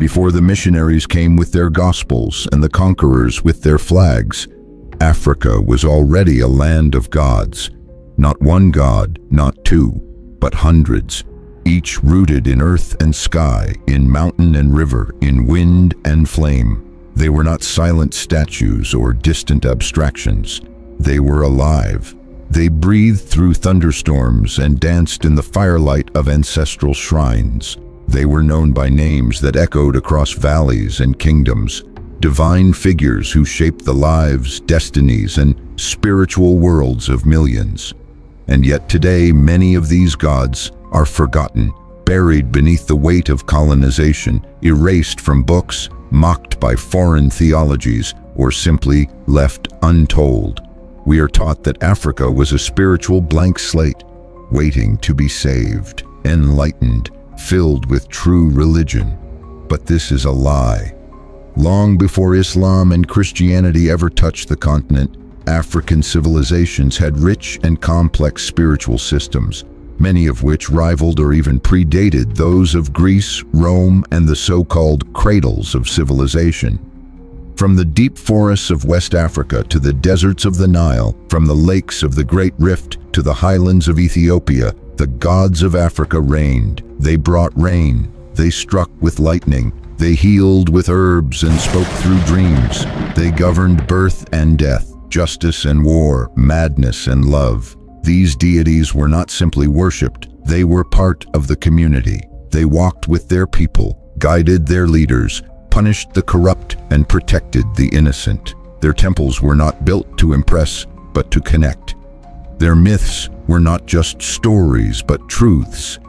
Before the missionaries came with their gospels and the conquerors with their flags, Africa was already a land of gods. Not one god, not two, but hundreds, each rooted in earth and sky, in mountain and river, in wind and flame. They were not silent statues or distant abstractions. They were alive. They breathed through thunderstorms and danced in the firelight of ancestral shrines. They were known by names that echoed across valleys and kingdoms, divine figures who shaped the lives, destinies, and spiritual worlds of millions. And yet today, many of these gods are forgotten, buried beneath the weight of colonization, erased from books, mocked by foreign theologies, or simply left untold. We are taught that Africa was a spiritual blank slate, waiting to be saved, enlightened, filled with true religion. But this is a lie. Long before Islam and Christianity ever touched the continent, African civilizations had rich and complex spiritual systems, many of which rivaled or even predated those of Greece, Rome, and the so-called cradles of civilization. From the deep forests of West Africa to the deserts of the Nile, from the lakes of the Great Rift to the highlands of Ethiopia, the gods of Africa reigned. They brought rain, they struck with lightning, they healed with herbs and spoke through dreams. They governed birth and death, justice and war, madness and love. These deities were not simply worshipped, they were part of the community. They walked with their people, guided their leaders, punished the corrupt, and protected the innocent. Their temples were not built to impress, but to connect. Their myths were not just stories, but truths,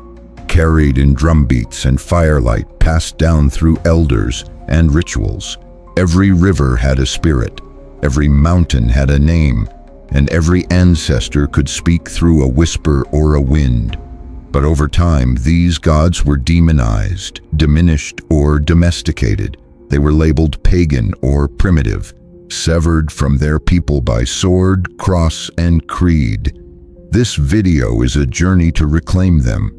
carried in drumbeats and firelight, passed down through elders and rituals. Every river had a spirit, every mountain had a name, and every ancestor could speak through a whisper or a wind. But over time, these gods were demonized, diminished, or domesticated. They were labeled pagan or primitive, severed from their people by sword, cross, and creed. This video is a journey to reclaim them,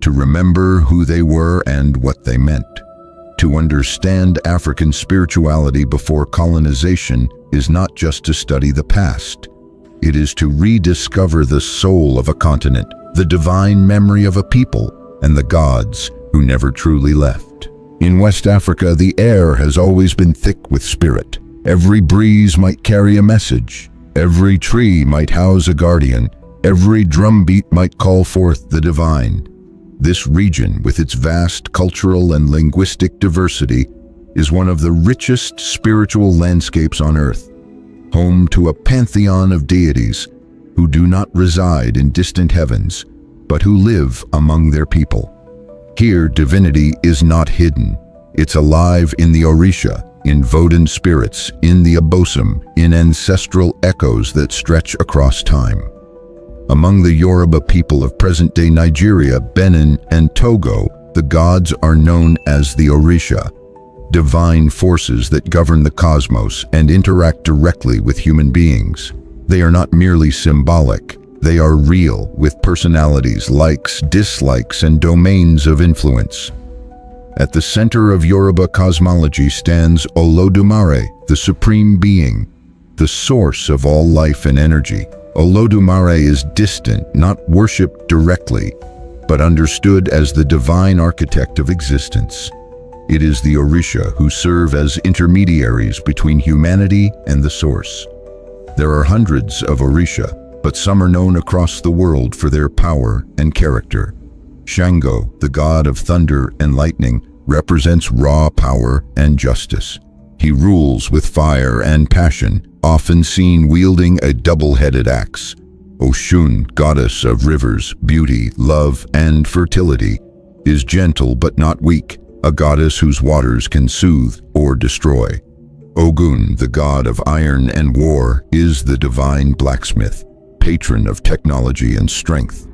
to remember who they were and what they meant. To understand African spirituality before colonization is not just to study the past. It is to rediscover the soul of a continent, the divine memory of a people, and the gods who never truly left. In West Africa, the air has always been thick with spirit. Every breeze might carry a message. Every tree might house a guardian. Every drumbeat might call forth the divine. This region, with its vast cultural and linguistic diversity, is one of the richest spiritual landscapes on Earth, home to a pantheon of deities who do not reside in distant heavens, but who live among their people. Here, divinity is not hidden. It's alive in the Orisha, in Vodun spirits, in the Abosom, in ancestral echoes that stretch across time. Among the Yoruba people of present-day Nigeria, Benin, and Togo, the gods are known as the Orisha, divine forces that govern the cosmos and interact directly with human beings. They are not merely symbolic, they are real, with personalities, likes, dislikes, and domains of influence. At the center of Yoruba cosmology stands Olodumare, the supreme being, the source of all life and energy. Olodumare is distant, not worshipped directly, but understood as the divine architect of existence. It is the Orisha who serve as intermediaries between humanity and the source. There are hundreds of Orisha, but some are known across the world for their power and character. Shango, the god of thunder and lightning, represents raw power and justice. He rules with fire and passion, often seen wielding a double-headed axe. Oshun, goddess of rivers, beauty, love, and fertility, is gentle but not weak, a goddess whose waters can soothe or destroy. Ogun, the god of iron and war, is the divine blacksmith, patron of technology and strength.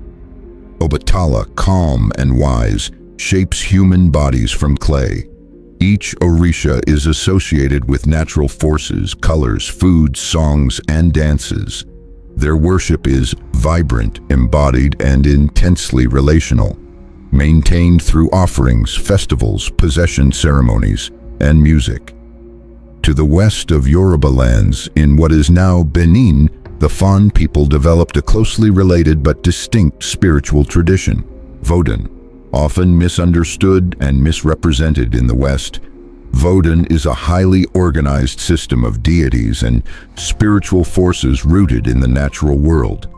Obatala, calm and wise, shapes human bodies from clay. Each Orisha is associated with natural forces, colors, foods, songs, and dances. Their worship is vibrant, embodied, and intensely relational. maintained through offerings, festivals, possession ceremonies, and music. To the west of Yoruba lands, in what is now Benin, the Fon people developed a closely related but distinct spiritual tradition, Vodun. Often misunderstood and misrepresented in the West, Vodun is a highly organized system of deities and spiritual forces rooted in the natural world.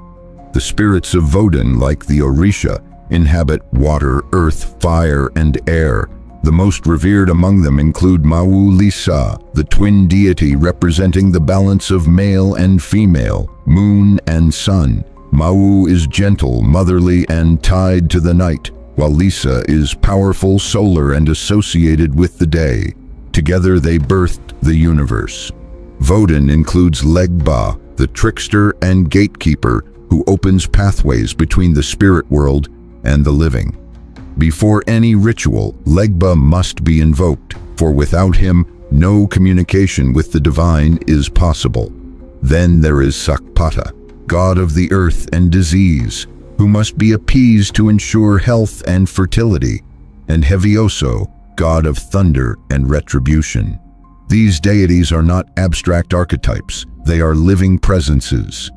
The spirits of Vodun, like the Orisha, inhabit water, earth, fire, and air. The most revered among them include Mawu Lisa, the twin deity representing the balance of male and female, moon and sun. Mawu is gentle, motherly, and tied to the night, while Lisa is powerful, solar, and associated with the day. Together they birthed the universe. Vodun includes Legba, the trickster and gatekeeper who opens pathways between the spirit world and the living. Before any ritual, Legba must be invoked, for without him, no communication with the divine is possible. Then there is Sakpata, god of the earth and disease, who must be appeased to ensure health and fertility, and Hevioso, god of thunder and retribution. These deities are not abstract archetypes, they are living presences.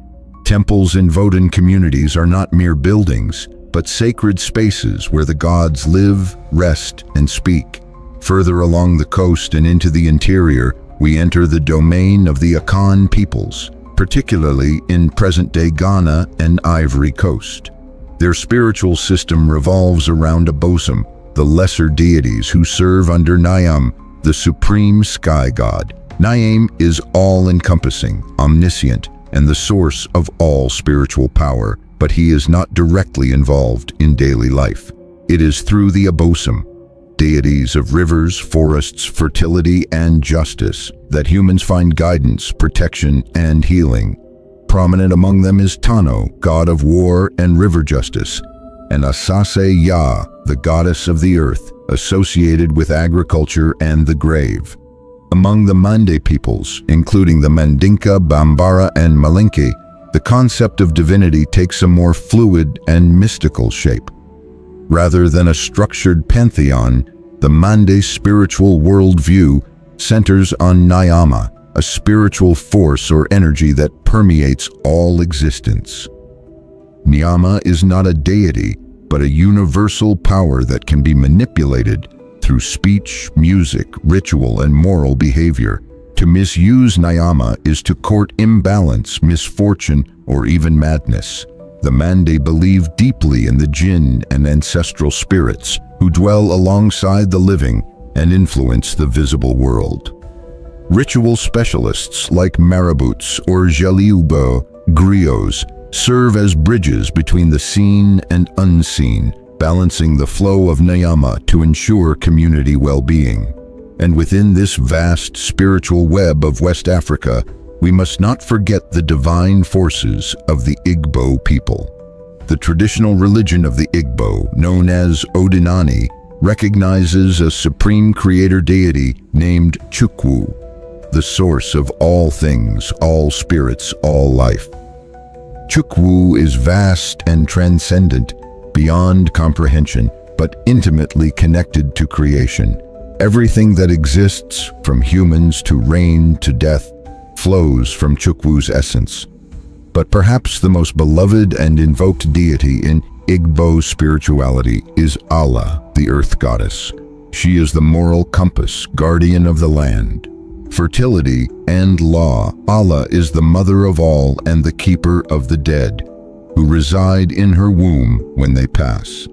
Temples in Vodun communities are not mere buildings, but sacred spaces where the gods live, rest, and speak. Further along the coast and into the interior, we enter the domain of the Akan peoples, particularly in present-day Ghana and Ivory Coast. Their spiritual system revolves around Abosom, the lesser deities who serve under Nyam, the supreme sky god. Nyam is all-encompassing, omniscient, and the source of all spiritual power, but he is not directly involved in daily life. It is through the Abosom, deities of rivers, forests, fertility, and justice, that humans find guidance, protection, and healing. Prominent among them is Tano, god of war and river justice, and Asase Ya, the goddess of the earth, associated with agriculture and the grave. Among the Mande peoples, including the Mandinka, Bambara, and Malinke, the concept of divinity takes a more fluid and mystical shape. Rather than a structured pantheon, the Mande spiritual worldview centers on Nyama, a spiritual force or energy that permeates all existence. Nyama is not a deity, but a universal power that can be manipulated through speech, music, ritual, and moral behavior. To misuse Nyama is to court imbalance, misfortune, or even madness. The Mande believe deeply in the jinn and ancestral spirits who dwell alongside the living and influence the visible world. Ritual specialists like marabouts or Jaliubo griots serve as bridges between the seen and unseen, balancing the flow of Nyama to ensure community well-being. And within this vast spiritual web of West Africa, we must not forget the divine forces of the Igbo people. The traditional religion of the Igbo, known as Odinani, recognizes a supreme creator deity named Chukwu, the source of all things, all spirits, all life. Chukwu is vast and transcendent, beyond comprehension, but intimately connected to creation. Everything that exists, from humans to rain to death, flows from Chukwu's essence. But perhaps the most beloved and invoked deity in Igbo spirituality is Allah, the earth goddess. She is the moral compass, guardian of the land. Fertility and law, Allah is the mother of all and the keeper of the dead, who reside in her womb when they pass.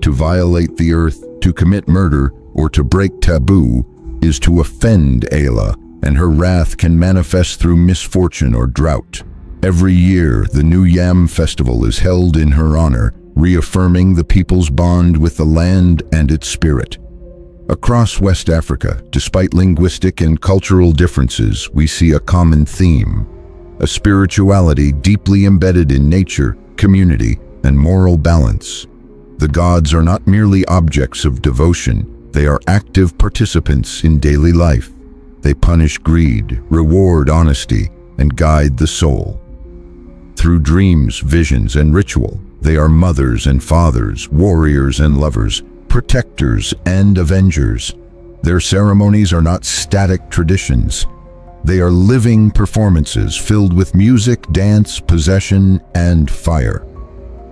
To violate the earth, to commit murder, or to break taboo is to offend Allah, and her wrath can manifest through misfortune or drought. Every year, the New Yam Festival is held in her honor, reaffirming the people's bond with the land and its spirit. Across West Africa, despite linguistic and cultural differences, we see a common theme: a spirituality deeply embedded in nature, community, and moral balance. The gods are not merely objects of devotion, they are active participants in daily life. They punish greed, reward honesty, and guide the soul. Through dreams, visions, and ritual, They are mothers and fathers, warriors and lovers, protectors and avengers. Their ceremonies are not static traditions. They are living performances filled with music, dance, possession, and fire.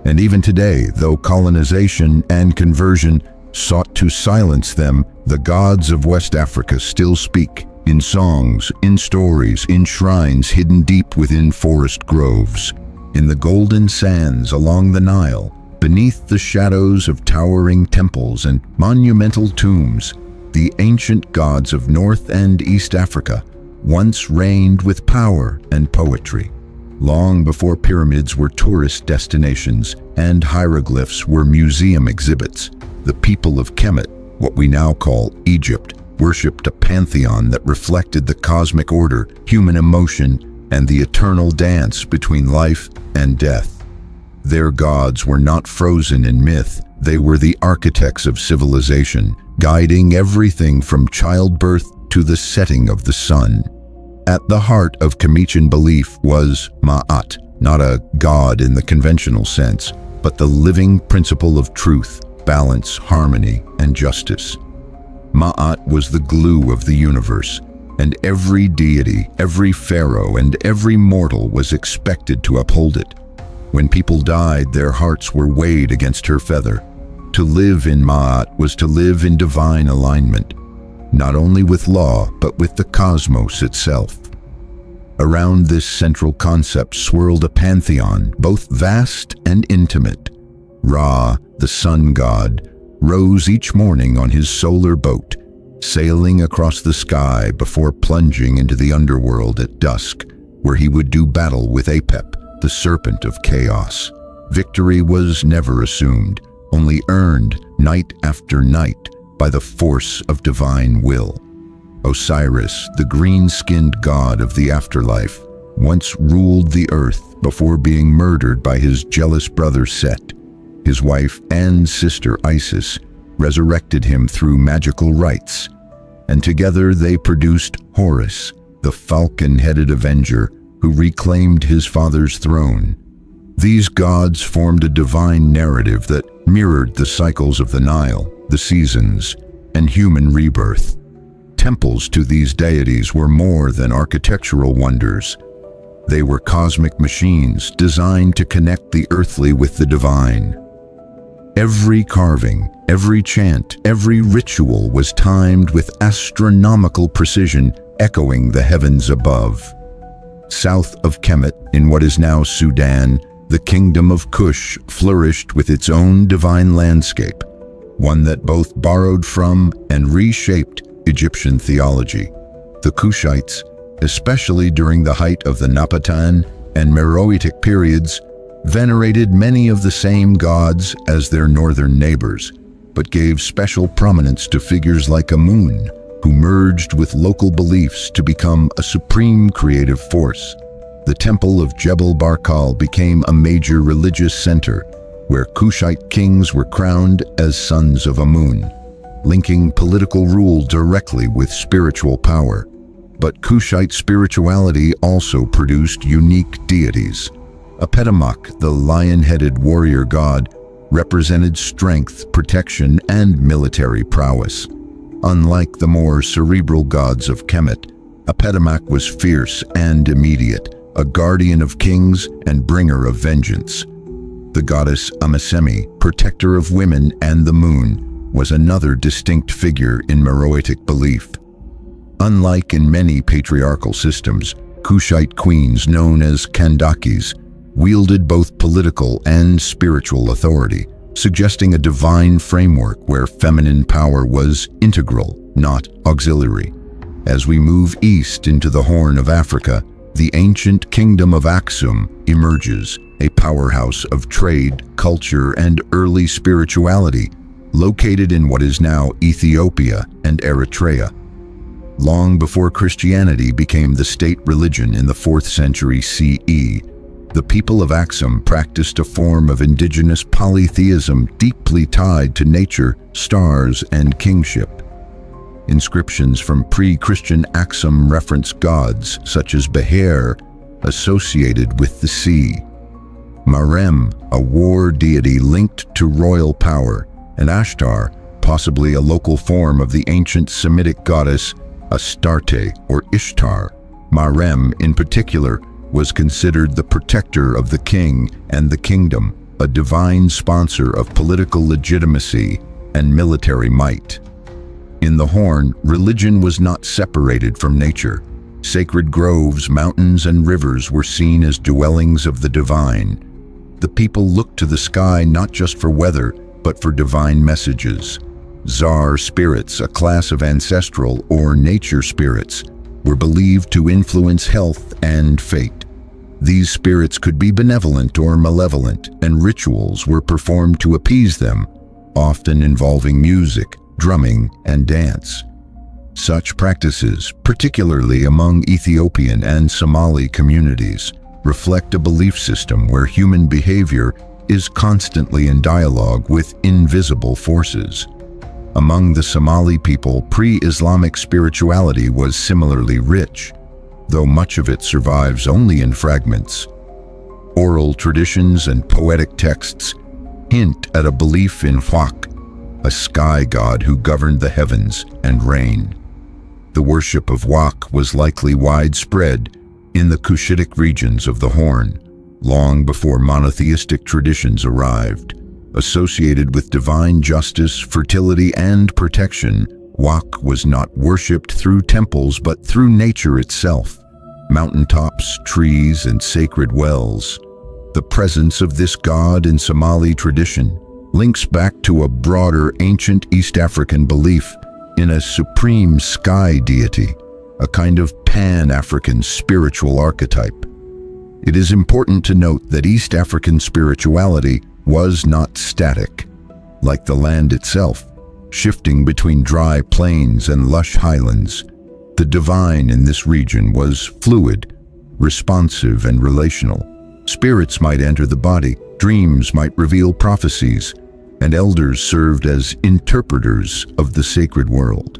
And even today, though colonization and conversion sought to silence them, the gods of West Africa still speak in songs, in stories, in shrines hidden deep within forest groves, in the golden sands along the Nile, beneath the shadows of towering temples and monumental tombs. The ancient gods of North and East Africa once reigned with power and poetry. Long before pyramids were tourist destinations and hieroglyphs were museum exhibits, the people of Kemet, what we now call Egypt, worshipped a pantheon that reflected the cosmic order, human emotion, and the eternal dance between life and death. Their gods were not frozen in myth. They were the architects of civilization, guiding everything from childbirth to the setting of the sun. At the heart of Kemetian belief was Ma'at, not a god in the conventional sense, but the living principle of truth, balance, harmony, and justice. Ma'at was the glue of the universe, and every deity, every pharaoh, and every mortal was expected to uphold it. When people died, their hearts were weighed against her feather. To live in Ma'at was to live in divine alignment, not only with law, but with the cosmos itself. Around this central concept swirled a pantheon, both vast and intimate. Ra, the sun god, rose each morning on his solar boat, sailing across the sky before plunging into the underworld at dusk, where he would do battle with Apep, the serpent of chaos. Victory was never assumed, only earned night after night by the force of divine will. Osiris, the green-skinned god of the afterlife, once ruled the earth before being murdered by his jealous brother Set. His wife and sister Isis resurrected him through magical rites, and together they produced Horus, the falcon-headed avenger who reclaimed his father's throne. These gods formed a divine narrative that mirrored the cycles of the Nile, the seasons, and human rebirth. Temples to these deities were more than architectural wonders. They were cosmic machines designed to connect the earthly with the divine. Every carving, every chant, every ritual was timed with astronomical precision, echoing the heavens above. South of Kemet, in what is now Sudan, the kingdom of Kush flourished with its own divine landscape, one that both borrowed from and reshaped Egyptian theology. The Kushites, especially during the height of the Napatan and Meroitic periods, venerated many of the same gods as their northern neighbors, but gave special prominence to figures like Amun, who merged with local beliefs to become a supreme creative force. The temple of Jebel Barkal became a major religious center, where Kushite kings were crowned as sons of Amun, linking political rule directly with spiritual power. But Kushite spirituality also produced unique deities. Apetamok, the lion-headed warrior god, represented strength, protection, and military prowess. Unlike the more cerebral gods of Kemet, Apetamok was fierce and immediate, a guardian of kings and bringer of vengeance. The goddess Amasemi, protector of women and the moon, was another distinct figure in Meroitic belief. Unlike in many patriarchal systems, Kushite queens known as Kandakis wielded both political and spiritual authority, suggesting a divine framework where feminine power was integral, not auxiliary. As we move east into the Horn of Africa, the ancient kingdom of Aksum emerges, a powerhouse of trade, culture, and early spirituality, located in what is now Ethiopia and Eritrea. Long before Christianity became the state religion in the 4th century CE, the people of Aksum practiced a form of indigenous polytheism deeply tied to nature, stars, and kingship. Inscriptions from pre-Christian Aksum reference gods such as Beher associated with the sea. Marem, a war deity linked to royal power, and Ashtar, possibly a local form of the ancient Semitic goddess Astarte or Ishtar. Marem, in particular, was considered the protector of the king and the kingdom, a divine sponsor of political legitimacy and military might. In the Horn, religion was not separated from nature. Sacred groves, mountains, and rivers were seen as dwellings of the divine. The people looked to the sky not just for weather, but for divine messages. Zar spirits, a class of ancestral or nature spirits, were believed to influence health and fate. These spirits could be benevolent or malevolent, and rituals were performed to appease them, often involving music, drumming, and dance. Such practices, particularly among Ethiopian and Somali communities, reflect a belief system where human behavior is constantly in dialogue with invisible forces. Among the Somali people, pre-Islamic spirituality was similarly rich, though much of it survives only in fragments. Oral traditions and poetic texts hint at a belief in Huaq, a sky god who governed the heavens and rain. The worship of Huaq was likely widespread in the Cushitic regions of the Horn, long before monotheistic traditions arrived. Associated with divine justice, fertility, and protection, Huaq was not worshipped through temples but through nature itself, mountaintops, trees, and sacred wells. The presence of this god in Somali tradition links back to a broader ancient East African belief in a supreme sky deity, a kind of Pan-African spiritual archetype. It is important to note that East African spirituality was not static, like the land itself, shifting between dry plains and lush highlands. The divine in this region was fluid, responsive, and relational. Spirits might enter the body, dreams might reveal prophecies, and elders served as interpreters of the sacred world.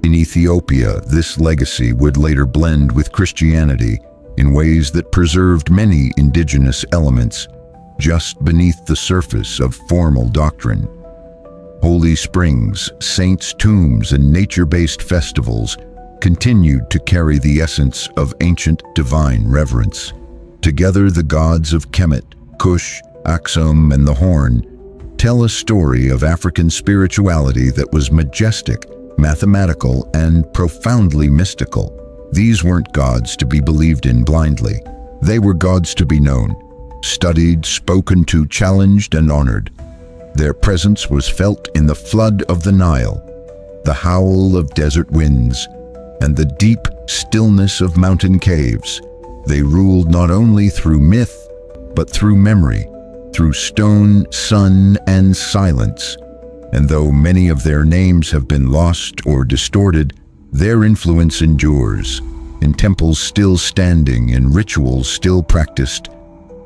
In Ethiopia, this legacy would later blend with Christianity in ways that preserved many indigenous elements just beneath the surface of formal doctrine. Holy springs, saints' tombs, and nature-based festivals continued to carry the essence of ancient divine reverence. Together, the gods of Kemet, Kush, Aksum, and the Horn tell a story of African spirituality that was majestic, mathematical, and profoundly mystical. These weren't gods to be believed in blindly. They were gods to be known, studied, spoken to, challenged, and honored. Their presence was felt in the flood of the Nile, the howl of desert winds, and the deep stillness of mountain caves. They ruled not only through myth, but through memory, through stone, sun, and silence. And though many of their names have been lost or distorted, their influence endures, in temples still standing, in rituals still practiced,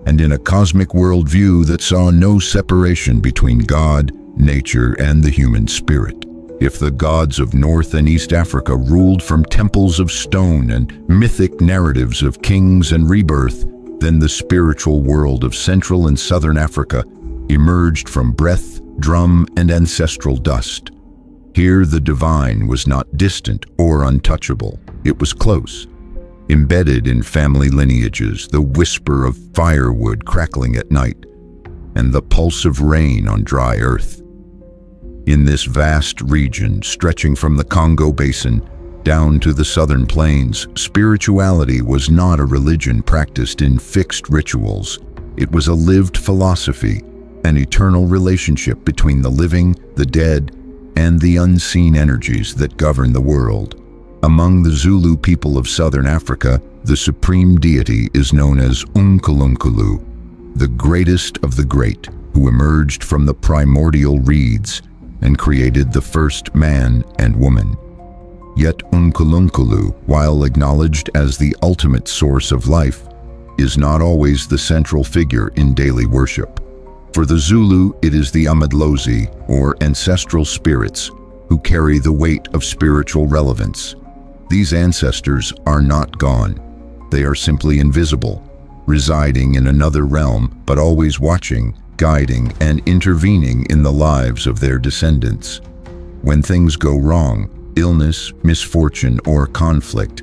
and in a cosmic worldview that saw no separation between God, nature, and the human spirit. If the gods of North and East Africa ruled from temples of stone and mythic narratives of kings and rebirth, then the spiritual world of Central and Southern Africa emerged from breath, drum, and ancestral dust. Here the divine was not distant or untouchable. It was close, embedded in family lineages, the whisper of firewood crackling at night, and the pulse of rain on dry earth. In this vast region, stretching from the Congo Basin down to the southern plains, spirituality was not a religion practiced in fixed rituals. It was a lived philosophy, an eternal relationship between the living, the dead, and the unseen energies that govern the world. Among the Zulu people of southern Africa, the supreme deity is known as Unkulunkulu, the greatest of the great, who emerged from the primordial reeds and created the first man and woman. Yet Unkulunkulu, while acknowledged as the ultimate source of life, is not always the central figure in daily worship. For the Zulu, it is the Amadlozi, or ancestral spirits, who carry the weight of spiritual relevance. These ancestors are not gone. They are simply invisible, residing in another realm, but always watching, guiding, and intervening in the lives of their descendants. When things go wrong, illness, misfortune, or conflict,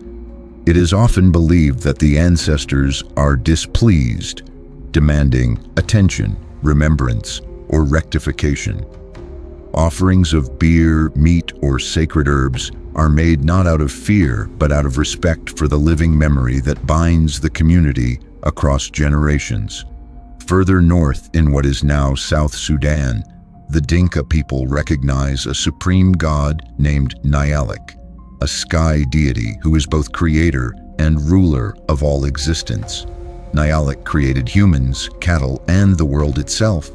it is often believed that the ancestors are displeased, demanding attention, remembrance, or rectification. Offerings of beer, meat, or sacred herbs are made not out of fear, but out of respect for the living memory that binds the community across generations. Further north in what is now South Sudan, the Dinka people recognize a supreme god named Nyalik, a sky deity who is both creator and ruler of all existence. Nyalik created humans, cattle, and the world itself,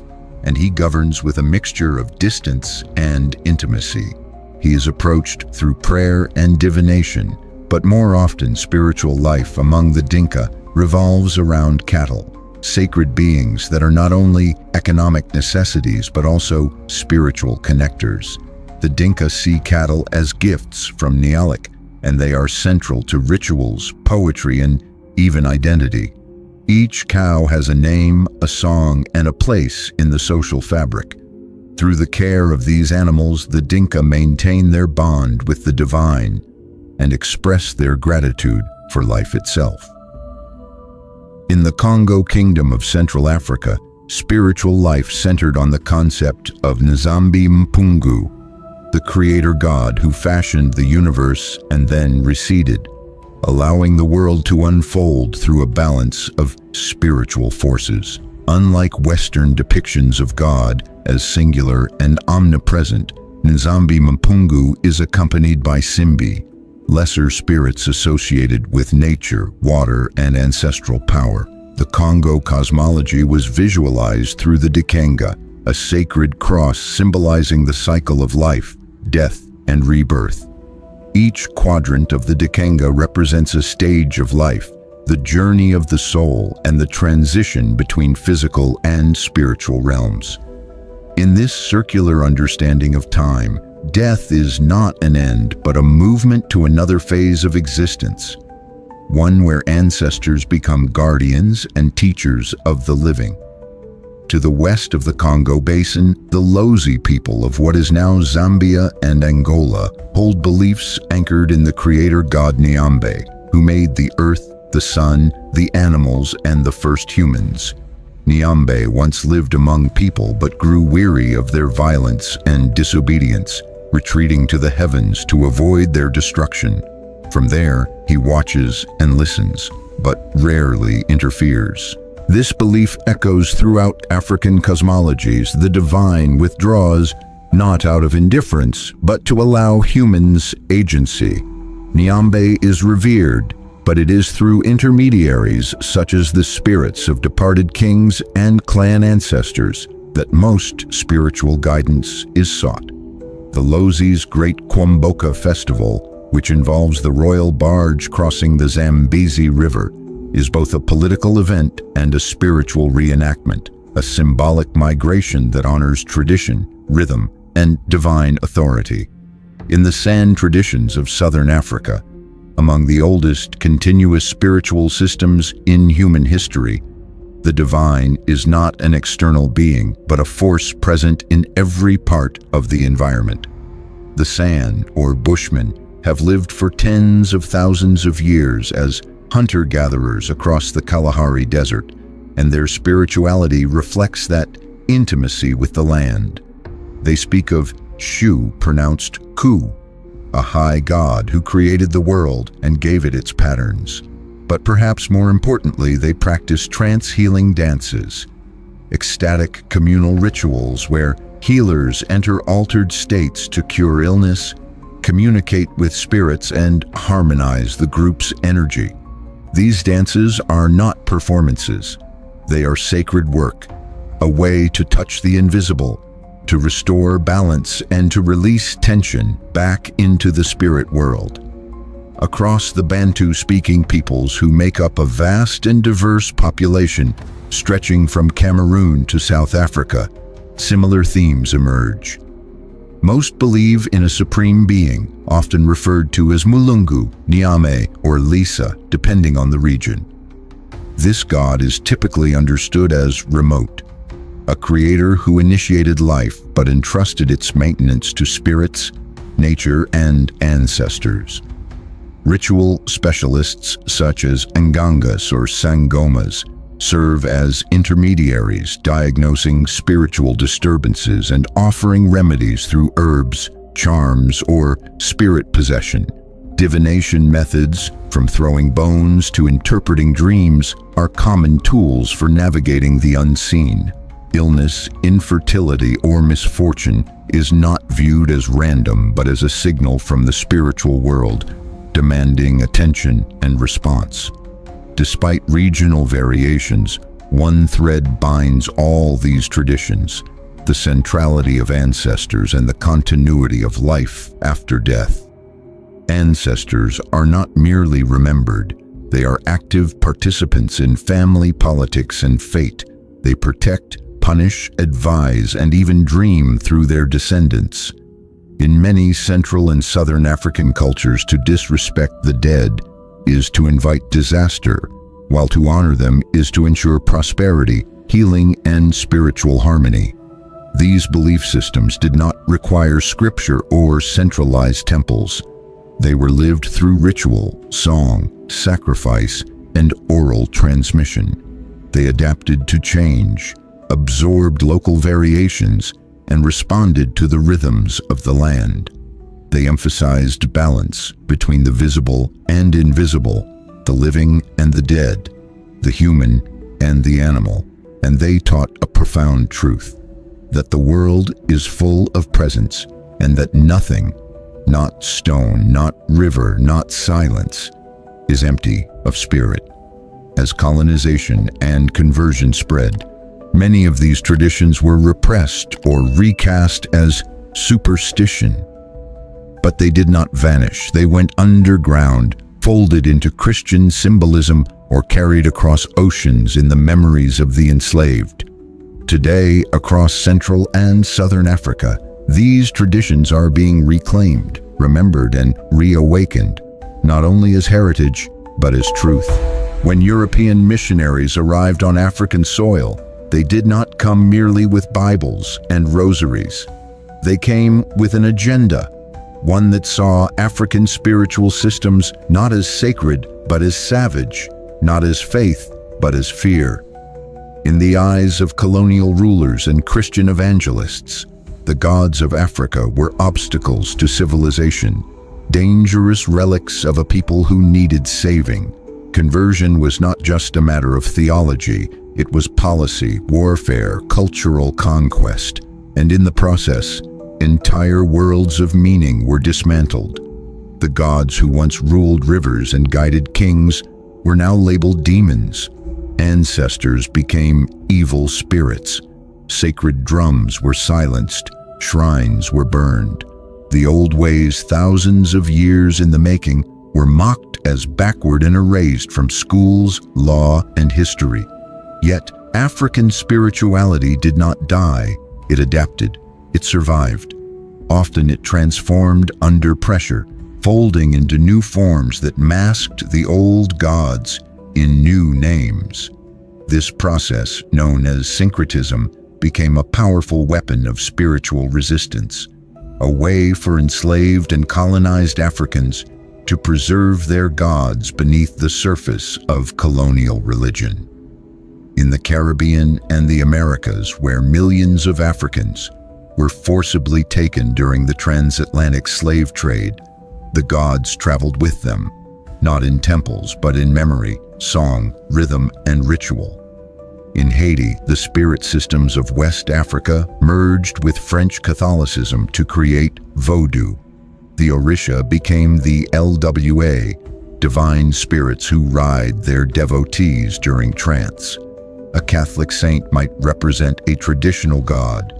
and he governs with a mixture of distance and intimacy. He is approached through prayer and divination, but more often spiritual life among the Dinka revolves around cattle, sacred beings that are not only economic necessities but also spiritual connectors. The Dinka see cattle as gifts from Nyalik, and they are central to rituals, poetry, and even identity. Each cow has a name, a song, and a place in the social fabric. Through the care of these animals, the Dinka maintain their bond with the divine and express their gratitude for life itself. In the Congo Kingdom of Central Africa, spiritual life centered on the concept of Nzambi Mpungu, the creator god who fashioned the universe and then receded, allowing the world to unfold through a balance of spiritual forces. Unlike Western depictions of God as singular and omnipresent, Nzambi Mpungu is accompanied by Simbi, lesser spirits associated with nature, water, and ancestral power. The Congo cosmology was visualized through the Dikenga, a sacred cross symbolizing the cycle of life, death, and rebirth. Each quadrant of the Dikenga represents a stage of life, the journey of the soul, and the transition between physical and spiritual realms. In this circular understanding of time, death is not an end, but a movement to another phase of existence, one where ancestors become guardians and teachers of the living. To the west of the Congo Basin, the Lozi people of what is now Zambia and Angola hold beliefs anchored in the creator god Nyambe, who made the earth, the sun, the animals, and the first humans. Nyambe once lived among people but grew weary of their violence and disobedience, retreating to the heavens to avoid their destruction. From there, he watches and listens, but rarely interferes. This belief echoes throughout African cosmologies. The divine withdraws not out of indifference, but to allow humans agency. Nyambe is revered, but it is through intermediaries such as the spirits of departed kings and clan ancestors that most spiritual guidance is sought. The Lozi's Great Kwamboka Festival, which involves the royal barge crossing the Zambezi River, is both a political event and a spiritual reenactment, a symbolic migration that honors tradition, rhythm, and divine authority. In the San traditions of Southern Africa, among the oldest continuous spiritual systems in human history, the divine is not an external being, but a force present in every part of the environment. The San, or Bushmen, have lived for tens of thousands of years as hunter-gatherers across the Kalahari Desert, and their spirituality reflects that intimacy with the land. They speak of Shu, pronounced Ku, a high god who created the world and gave it its patterns. But perhaps more importantly, they practice trance-healing dances, ecstatic communal rituals where healers enter altered states to cure illness, communicate with spirits, and harmonize the group's energy. These dances are not performances. They are sacred work, a way to touch the invisible, to restore balance, and to release tension back into the spirit world. Across the Bantu-speaking peoples who make up a vast and diverse population stretching from Cameroon to South Africa, similar themes emerge. Most believe in a supreme being, often referred to as Mulungu, Nyame, or Lisa, depending on the region. This god is typically understood as remote, a creator who initiated life but entrusted its maintenance to spirits, nature, and ancestors. Ritual specialists such as Ngangas or Sangomas serve as intermediaries, diagnosing spiritual disturbances and offering remedies through herbs, charms, or spirit possession. Divination methods, from throwing bones to interpreting dreams, are common tools for navigating the unseen. Illness, infertility, or misfortune is not viewed as random but as a signal from the spiritual world, demanding attention and response. Despite regional variations, one thread binds all these traditions: the centrality of ancestors and the continuity of life after death. Ancestors are not merely remembered, they are active participants in family politics and fate. They protect, punish, advise, and even dream through their descendants. In many Central and Southern African cultures, to disrespect the dead is to invite disaster, while to honor them is to ensure prosperity, healing, and spiritual harmony. These belief systems did not require scripture or centralized temples. They were lived through ritual, song, sacrifice, and oral transmission. They adapted to change, absorbed local variations, and responded to the rhythms of the land. They emphasized balance between the visible and invisible, the living and the dead, the human and the animal, and they taught a profound truth: that the world is full of presence, and that nothing, not stone, not river, not silence, is empty of spirit. As colonization and conversion spread, many of these traditions were repressed or recast as superstition. But they did not vanish. They went underground, folded into Christian symbolism, or carried across oceans in the memories of the enslaved. Today, across Central and Southern Africa, these traditions are being reclaimed, remembered, and reawakened, not only as heritage, but as truth. When European missionaries arrived on African soil, they did not come merely with Bibles and rosaries. They came with an agenda, one that saw African spiritual systems not as sacred, but as savage, not as faith, but as fear. In the eyes of colonial rulers and Christian evangelists, the gods of Africa were obstacles to civilization, dangerous relics of a people who needed saving. Conversion was not just a matter of theology, it was policy, warfare, cultural conquest, and in the process, entire worlds of meaning were dismantled. The gods who once ruled rivers and guided kings were now labeled demons. Ancestors became evil spirits. Sacred drums were silenced, shrines were burned. The old ways, thousands of years in the making, were mocked as backward and erased from schools, law, and history. Yet, African spirituality did not die. It adapted. It survived. Often it transformed under pressure, folding into new forms that masked the old gods in new names. This process, known as syncretism, became a powerful weapon of spiritual resistance, a way for enslaved and colonized Africans to preserve their gods beneath the surface of colonial religion. In the Caribbean and the Americas, where millions of Africans were forcibly taken during the transatlantic slave trade, the gods traveled with them, not in temples, but in memory, song, rhythm, and ritual. In Haiti, the spirit systems of West Africa merged with French Catholicism to create Vodou. The Orisha became the LWA, divine spirits who ride their devotees during trance. A Catholic saint might represent a traditional god.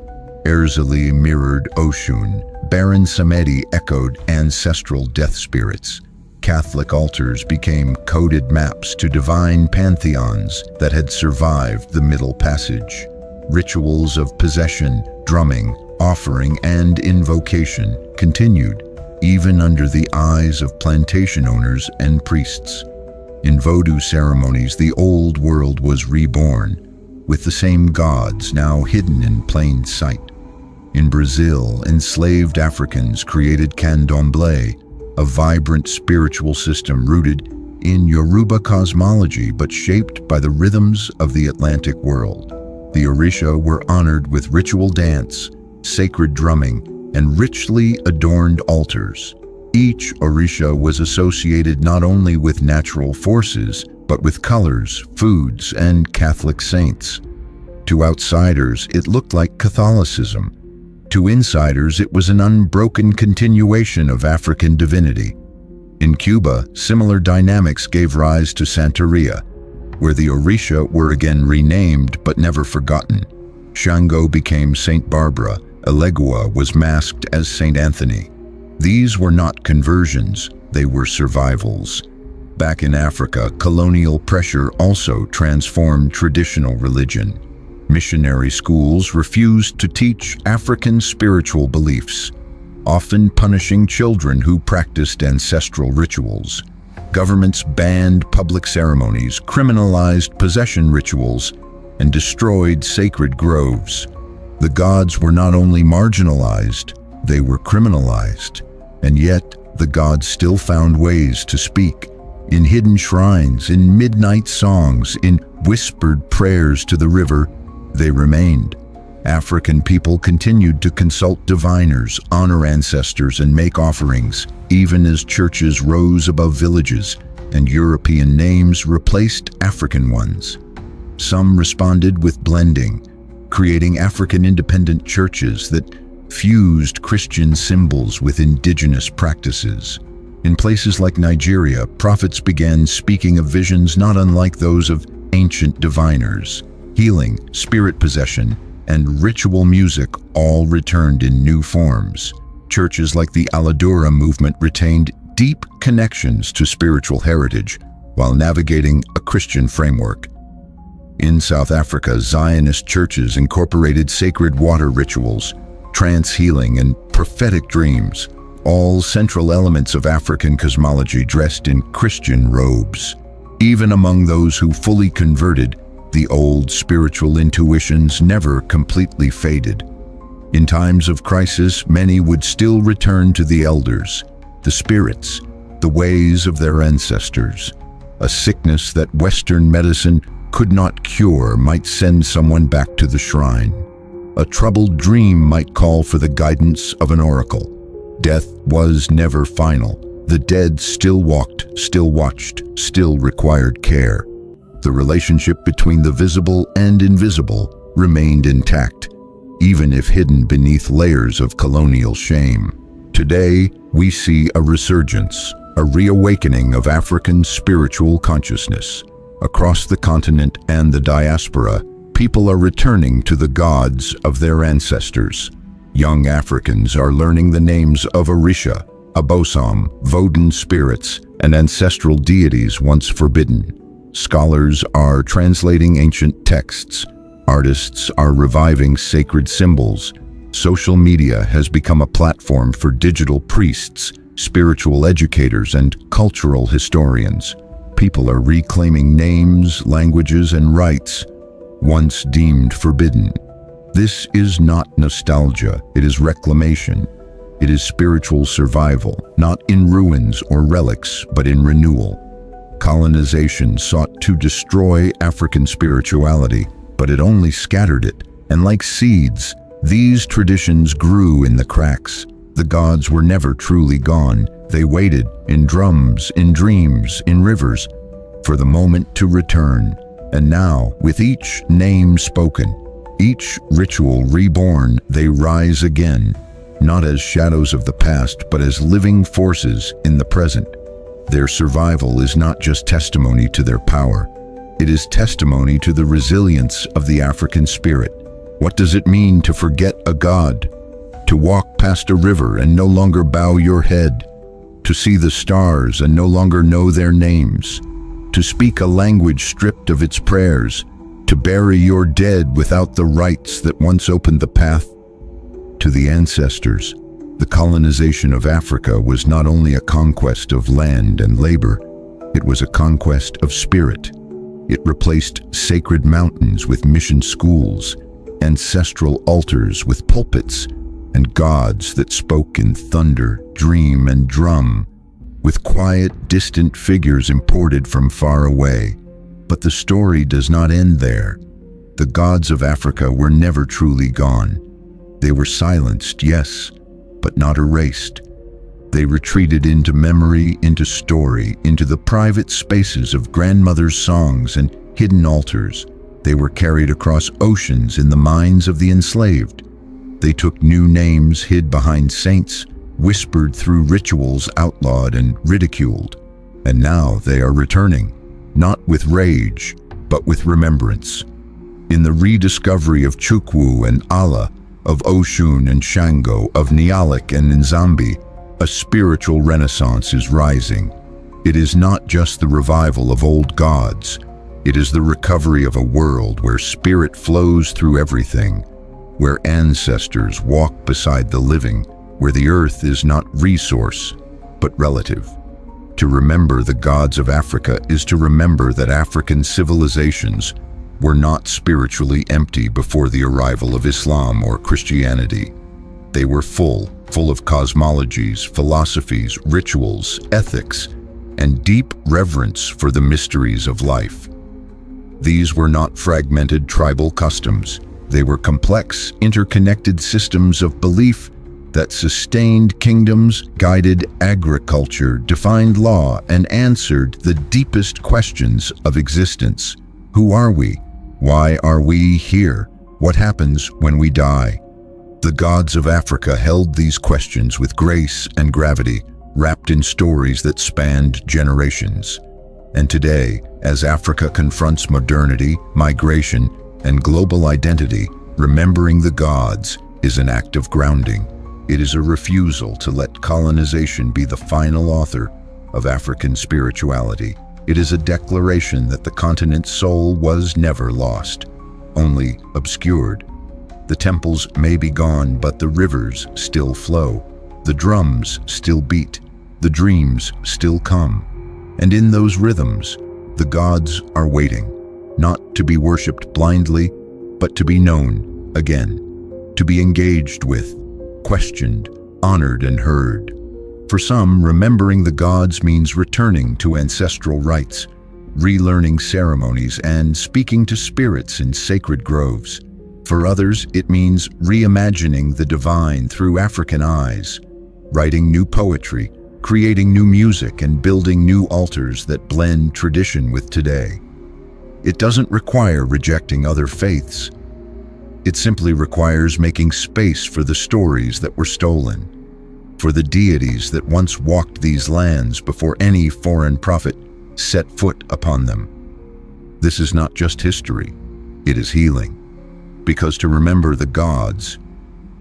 Erzeli mirrored Oshun. Baron Samedi echoed ancestral death spirits. Catholic altars became coded maps to divine pantheons that had survived the Middle Passage. Rituals of possession, drumming, offering, and invocation continued, even under the eyes of plantation owners and priests. In Vodou ceremonies, the old world was reborn, with the same gods now hidden in plain sight. In Brazil, enslaved Africans created candomblé, a vibrant spiritual system rooted in Yoruba cosmology but shaped by the rhythms of the Atlantic world. The Orisha were honored with ritual dance, sacred drumming, and richly adorned altars. Each Orisha was associated not only with natural forces, but with colors, foods, and Catholic saints. To outsiders, it looked like Catholicism. To insiders, it was an unbroken continuation of African divinity. In Cuba, similar dynamics gave rise to Santeria, where the Orisha were again renamed but never forgotten. Shango became Saint Barbara, Elegua was masked as Saint Anthony. These were not conversions, they were survivals. Back in Africa, colonial pressure also transformed traditional religion. Missionary schools refused to teach African spiritual beliefs, often punishing children who practiced ancestral rituals. Governments banned public ceremonies, criminalized possession rituals, and destroyed sacred groves. The gods were not only marginalized, they were criminalized. And yet, the gods still found ways to speak. In hidden shrines, in midnight songs, in whispered prayers to the river, they remained. African people continued to consult diviners, honor ancestors, and make offerings, even as churches rose above villages and European names replaced African ones. Some responded with blending, creating African independent churches that fused Christian symbols with indigenous practices. In places like Nigeria, prophets began speaking of visions not unlike those of ancient diviners. Healing, spirit possession, and ritual music all returned in new forms. Churches like the Aladura movement retained deep connections to spiritual heritage while navigating a Christian framework. In South Africa, Zionist churches incorporated sacred water rituals, trance healing, and prophetic dreams, all central elements of African cosmology dressed in Christian robes. Even among those who fully converted, the old spiritual intuitions never completely faded. In times of crisis, many would still return to the elders, the spirits, the ways of their ancestors. A sickness that Western medicine could not cure might send someone back to the shrine. A troubled dream might call for the guidance of an oracle. Death was never final. The dead still walked, still watched, still required care. The relationship between the visible and invisible remained intact, even if hidden beneath layers of colonial shame. Today, we see a resurgence, a reawakening of African spiritual consciousness. Across the continent and the diaspora, people are returning to the gods of their ancestors. Young Africans are learning the names of Orisha, Abosom, Vodun spirits, and ancestral deities once forbidden. Scholars are translating ancient texts. Artists are reviving sacred symbols. Social media has become a platform for digital priests, spiritual educators, and cultural historians. People are reclaiming names, languages, and rites once deemed forbidden. This is not nostalgia, it is reclamation. It is spiritual survival, not in ruins or relics, but in renewal. Colonization sought to destroy African spirituality, but it only scattered it, and like seeds, these traditions grew in the cracks. The gods were never truly gone. They waited, in drums, in dreams, in rivers, for the moment to return. And now, with each name spoken, each ritual reborn, they rise again, not as shadows of the past, but as living forces in the present. Their survival is not just testimony to their power. It is testimony to the resilience of the African spirit. What does it mean to forget a god? To walk past a river and no longer bow your head? To see the stars and no longer know their names? To speak a language stripped of its prayers? To bury your dead without the rites that once opened the path to the ancestors? The colonization of Africa was not only a conquest of land and labor, It was a conquest of spirit. It replaced sacred mountains with mission schools, ancestral altars with pulpits, and gods that spoke in thunder, dream, and drum, with quiet, distant figures imported from far away. But the story does not end there. The gods of Africa were never truly gone. They were silenced, yes, but not erased. They retreated into memory, into story, into the private spaces of grandmothers' songs and hidden altars. They were carried across oceans in the minds of the enslaved. They took new names hid behind saints, whispered through rituals outlawed and ridiculed. And now they are returning, not with rage, but with remembrance. In the rediscovery of Chukwu and Ala, of Oshun and Shango, of Nyalik and Nzambi, a spiritual renaissance is rising. It is not just the revival of old gods. It is the recovery of a world where spirit flows through everything, where ancestors walk beside the living, where the earth is not resource, but relative. To remember the gods of Africa is to remember that African civilizations were not spiritually empty before the arrival of Islam or Christianity. They were full of cosmologies, philosophies, rituals, ethics, and deep reverence for the mysteries of life. These were not fragmented tribal customs. They were complex, interconnected systems of belief that sustained kingdoms, guided agriculture, defined law, and answered the deepest questions of existence. Who are we? Why are we here? What happens when we die? The gods of Africa held these questions with grace and gravity, wrapped in stories that spanned generations. And today, as Africa confronts modernity, migration, and global identity, remembering the gods is an act of grounding. It is a refusal to let colonization be the final author of African spirituality. It is a declaration that the continent's soul was never lost, only obscured. The temples may be gone, but the rivers still flow. The drums still beat. The dreams still come. And in those rhythms, the gods are waiting, not to be worshipped blindly, but to be known again, to be engaged with, questioned, honored, and heard. For some, remembering the gods means returning to ancestral rites, relearning ceremonies, and speaking to spirits in sacred groves. For others, it means reimagining the divine through African eyes, writing new poetry, creating new music, and building new altars that blend tradition with today. It doesn't require rejecting other faiths. It simply requires making space for the stories that were stolen, for the deities that once walked these lands before any foreign prophet set foot upon them. This is not just history, it is healing. Because to remember the gods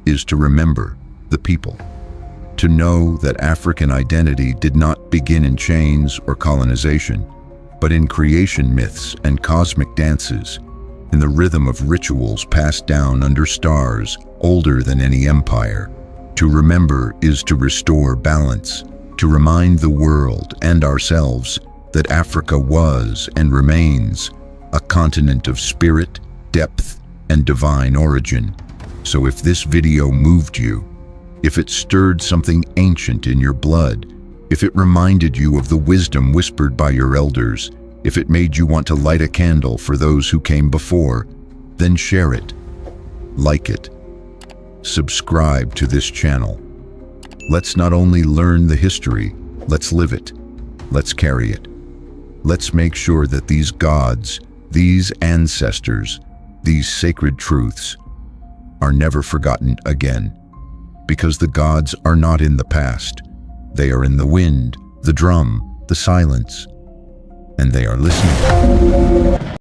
is to remember the people. To know that African identity did not begin in chains or colonization, but in creation myths and cosmic dances, in the rhythm of rituals passed down under stars older than any empire. To remember is to restore balance, to remind the world and ourselves that Africa was and remains a continent of spirit, depth, and divine origin. So if this video moved you, if it stirred something ancient in your blood, if it reminded you of the wisdom whispered by your elders, if it made you want to light a candle for those who came before, then share it, like it, subscribe to this channel. Let's not only learn the history, let's live it, let's carry it. Let's make sure that these gods, these ancestors, these sacred truths are never forgotten again. Because the gods are not in the past. They are in the wind, the drum, the silence, and they are listening.